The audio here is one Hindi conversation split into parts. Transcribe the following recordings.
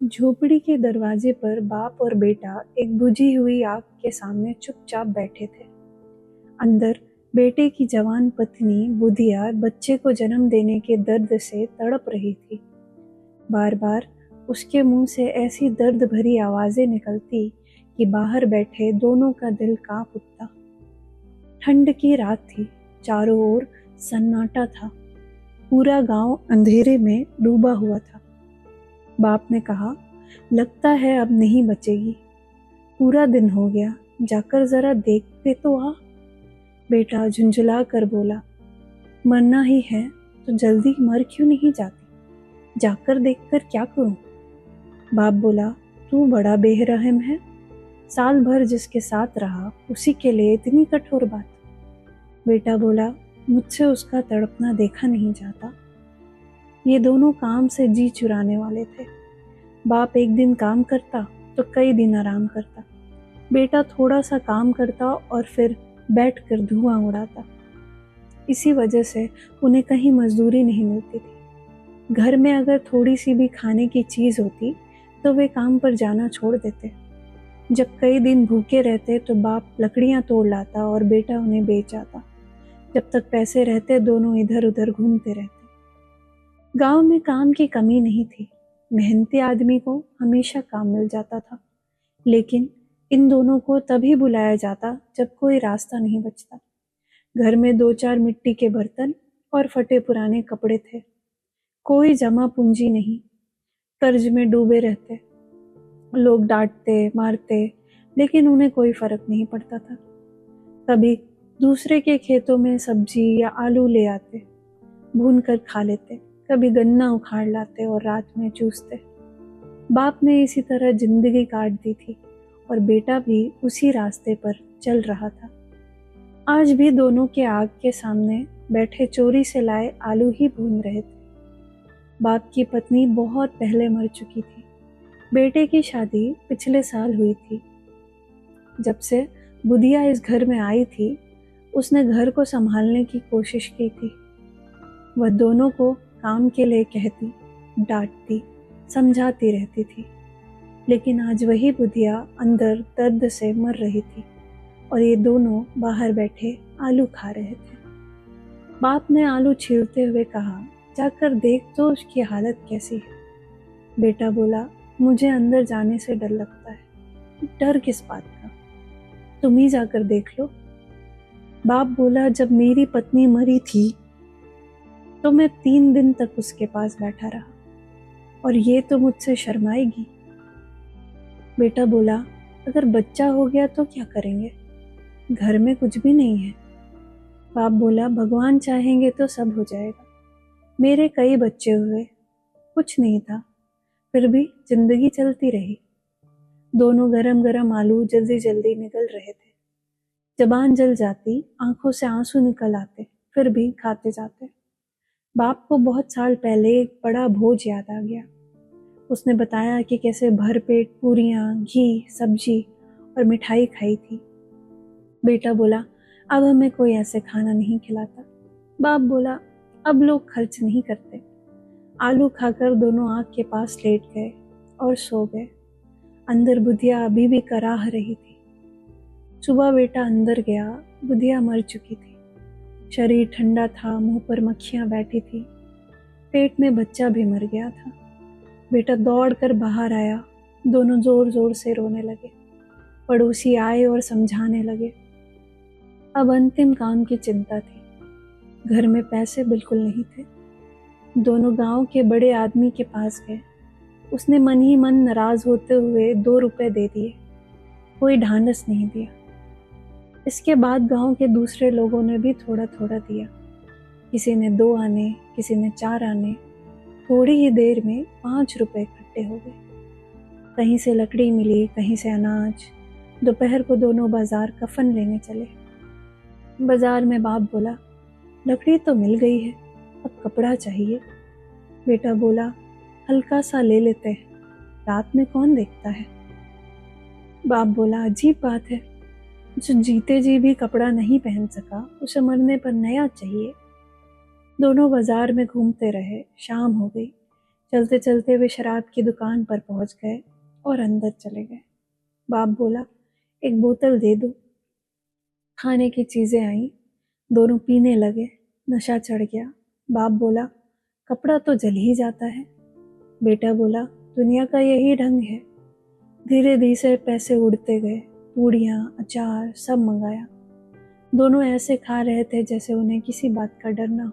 झोपड़ी के दरवाजे पर बाप और बेटा एक बुझी हुई आग के सामने चुपचाप बैठे थे। अंदर बेटे की जवान पत्नी बुधिया बच्चे को जन्म देने के दर्द से तड़प रही थी। बार बार उसके मुंह से ऐसी दर्द भरी आवाजें निकलती कि बाहर बैठे दोनों का दिल कांप उठता। ठंड की रात थी, चारों ओर सन्नाटा था, पूरा गांव अंधेरे में डूबा हुआ था। बाप ने कहा, लगता है अब नहीं बचेगी। पूरा दिन हो गया, जाकर जरा देख के तो आ। बेटा झुंझुला कर बोला, मरना ही है तो जल्दी मर क्यों नहीं जाती, जाकर देखकर क्या करूं। बाप बोला, तू बड़ा बेरहम है, साल भर जिसके साथ रहा उसी के लिए इतनी कठोर बात। बेटा बोला, मुझसे उसका तड़पना देखा नहीं जाता। ये दोनों काम से जी चुराने वाले थे। बाप एक दिन काम करता तो कई दिन आराम करता। बेटा थोड़ा सा काम करता और फिर बैठकर धुआं उड़ाता। इसी वजह से उन्हें कहीं मजदूरी नहीं मिलती थी। घर में अगर थोड़ी सी भी खाने की चीज होती तो वे काम पर जाना छोड़ देते। जब कई दिन भूखे रहते तो बाप लकड़ियां तोड़ लाता और बेटा उन्हें बेच आता। जब तक पैसे रहते दोनों इधर उधर घूमते रहते। गांव में काम की कमी नहीं थी, मेहनती आदमी को हमेशा काम मिल जाता था। लेकिन इन दोनों को तभी बुलाया जाता जब कोई रास्ता नहीं बचता। घर में 2-4 मिट्टी के बर्तन और फटे पुराने कपड़े थे। कोई जमा पूंजी नहीं, कर्ज में डूबे रहते। लोग डांटते मारते, लेकिन उन्हें कोई फर्क नहीं पड़ता था। कभी दूसरे के खेतों में सब्जी या आलू ले आते, भून कर खा लेते। कभी गन्ना उखाड़ लाते और रात में चूसते। बाप ने इसी तरह जिंदगी काट दी थी और बेटा भी उसी रास्ते पर चल रहा था। आज भी दोनों के आग के सामने बैठे चोरी से लाए आलू ही भून रहे थे। बाप की पत्नी बहुत पहले मर चुकी थी। बेटे की शादी पिछले साल हुई थी। जब से बुधिया इस घर में आई थी, उसने घर को संभालने की कोशिश की थी। वह दोनों को काम के लिए कहती, डांटती, समझाती रहती थी। लेकिन आज वही बुधिया अंदर दर्द से मर रही थी और ये दोनों बाहर बैठे आलू खा रहे थे। बाप ने आलू छीलते हुए कहा, जाकर देख तो उसकी हालत कैसी है। बेटा बोला, मुझे अंदर जाने से डर लगता है। डर किस बात का, तुम ही जाकर देख लो। बाप बोला, जब मेरी पत्नी मरी थी तो मैं 3 दिन तक उसके पास बैठा रहा और ये तो मुझसे शर्माएगी। बेटा बोला, अगर बच्चा हो गया तो क्या करेंगे, घर में कुछ भी नहीं है। बाप बोला, भगवान चाहेंगे तो सब हो जाएगा। मेरे कई बच्चे हुए, कुछ नहीं था, फिर भी जिंदगी चलती रही। दोनों गरम गरम आलू जल्दी जल्दी निकल रहे थे। जबान जल जाती, आंखों से आंसू निकल आते, फिर भी खाते जाते। बाप को बहुत साल पहले एक बड़ा भोज याद आ गया। उसने बताया कि कैसे भरपेट पूरियां, घी, सब्जी और मिठाई खाई थी। बेटा बोला, अब हमें कोई ऐसे खाना नहीं खिलाता। बाप बोला, अब लोग खर्च नहीं करते। आलू खाकर दोनों आग के पास लेट गए और सो गए। अंदर बुधिया अभी भी कराह रही थी। सुबह बेटा अंदर गया, बुधिया मर चुकी थी। शरीर ठंडा था, मुंह पर मक्खियां बैठी थी। पेट में बच्चा भी मर गया था। बेटा दौड़कर बाहर आया, दोनों जोर जोर से रोने लगे। पड़ोसी आए और समझाने लगे। अब अंतिम काम की चिंता थी। घर में पैसे बिल्कुल नहीं थे। दोनों गांव के बड़े आदमी के पास गए। उसने मन ही मन नाराज होते हुए 2 रुपए दे दिए। कोई ढांढस नहीं दिया। इसके बाद गांव के दूसरे लोगों ने भी थोड़ा थोड़ा दिया। किसी ने 2 आने, किसी ने 4 आने। थोड़ी ही देर में 5 रुपए इकट्ठे हो गए। कहीं से लकड़ी मिली, कहीं से अनाज। दोपहर को दोनों बाजार कफन लेने चले। बाजार में बाप बोला, लकड़ी तो मिल गई है, अब कपड़ा चाहिए। बेटा बोला, हल्का सा ले लेते हैं, रात में कौन देखता है। बाप बोला, अजीब बात है, जो जीते जी भी कपड़ा नहीं पहन सका उसे मरने पर नया चाहिए। दोनों बाजार में घूमते रहे। शाम हो गई। चलते चलते वे शराब की दुकान पर पहुंच गए और अंदर चले गए। बाप बोला, एक बोतल दे दो। खाने की चीजें आई, दोनों पीने लगे। नशा चढ़ गया। बाप बोला, कपड़ा तो जल ही जाता है। बेटा बोला, दुनिया का यही ढंग है। धीरे धीरे पैसे उड़ते गए। पूड़ियाँ, अचार सब मंगाया। दोनों ऐसे खा रहे थे जैसे उन्हें किसी बात का डर ना हो।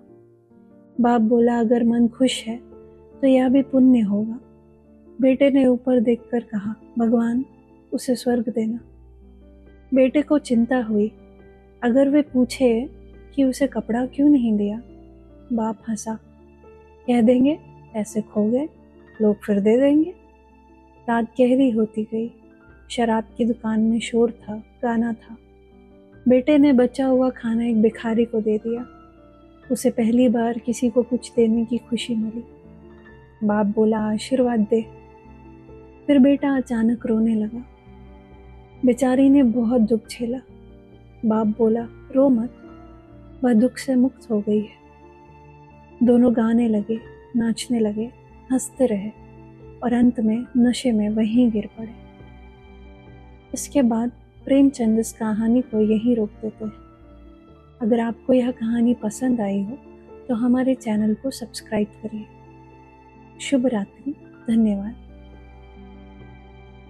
बाप बोला, अगर मन खुश है तो यह भी पुण्य होगा। बेटे ने ऊपर देखकर कहा, भगवान उसे स्वर्ग देना। बेटे को चिंता हुई, अगर वे पूछे कि उसे कपड़ा क्यों नहीं दिया। बाप हंसा, कह देंगे पैसे खो गए, लोग फिर दे देंगे। रात गहरी होती गई। शराब की दुकान में शोर था, गाना था। बेटे ने बचा हुआ खाना एक भिखारी को दे दिया। उसे पहली बार किसी को कुछ देने की खुशी मिली। बाप बोला, आशीर्वाद दे। फिर बेटा अचानक रोने लगा। बेचारी ने बहुत दुख झेला। बाप बोला, रो मत, वह दुख से मुक्त हो गई है। दोनों गाने लगे, नाचने लगे, हंसते रहे और अंत में नशे में वहीं गिर पड़े। इसके बाद प्रेमचंद इस कहानी को यहीं रोक देते हैं। अगर आपको यह कहानी पसंद आई हो तो हमारे चैनल को सब्सक्राइब करिए। शुभ रात्रि। धन्यवाद।